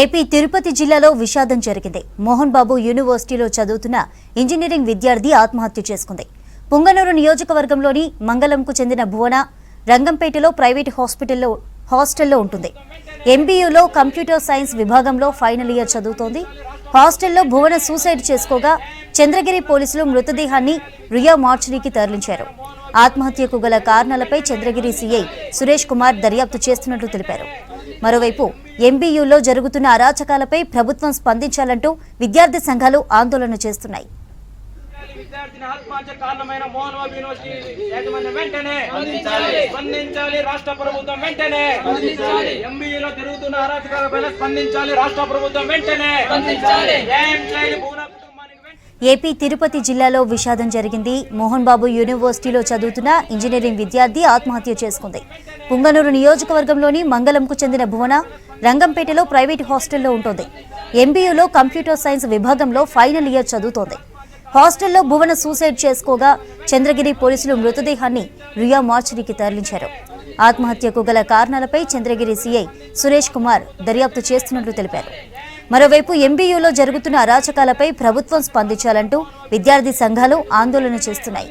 AP Tirupati జిల్లాలో విషాదం జరిగింది. మోహన్ బాబు యూనివర్సిటీలో చదువుతున్న ఇంజనీరింగ్ విద్యార్థి ఆత్మహత్య చేసుకుంది. పుంగనూరు నియోజకవర్గంలోని మంగళంకు చెందిన భువన రంగంపేటలో ప్రైవేట్ హాస్టల్లో ఉంటుంది. ఎంబీయూలో కంప్యూటర్ సైన్స్ విభాగంలో ఫైనల్ ఇయర్ చదువుతోంది. హాస్టల్లో భువన సూసైడ్ చేసుకోగా చంద్రగిరి పోలీసులు మృతదేహాన్ని రియా మార్చురీకి తరలించారు. ఆత్మహత్యకు గల కారణాలపై చంద్రగిరి సీఐ సురేష్ కుమార్ దర్యాప్తు చేస్తున్నట్లు తెలిపారు. మరోవైపు ఎంబీయూలో జరుగుతున్న అరాచకాలపై ప్రభుత్వం స్పందించాలంటూ విద్యార్థి సంఘాలు ఆందోళన చేస్తున్నాయి. ఏపీ తిరుపతి జిల్లాలో విషాదం జరిగింది. మోహన్ బాబు యూనివర్సిటీలో చదువుతున్న ఇంజనీరింగ్ విద్యార్థి ఆత్మహత్య చేసుకుంది. పుంగనూరు నియోజకవర్గంలోని మంగళంకు చెందిన భువన రంగంపేటలో ప్రైవేట్ హాస్టల్లో ఉంటుంది. ఎంబీయూలో కంప్యూటర్ సైన్స్ విభాగంలో ఫైనల్ ఇయర్ చదువుతోంది. హాస్టల్లో భువన సూసైడ్ చేసుకోగా చంద్రగిరి పోలీసులు మృతదేహాన్ని రియా మార్చురీకి తరలించారు. ఆత్మహత్యకు గల కారణాలపై చంద్రగిరి సీఐ సురేష్ కుమార్ దర్యాప్తు చేస్తున్నట్లు తెలిపారు. మరోవైపు ఎంబీయూలో జరుగుతున్న అరాచకాలపై ప్రభుత్వం స్పందించాలంటూ విద్యార్థి సంఘాలు ఆందోళన చేస్తున్నాయి.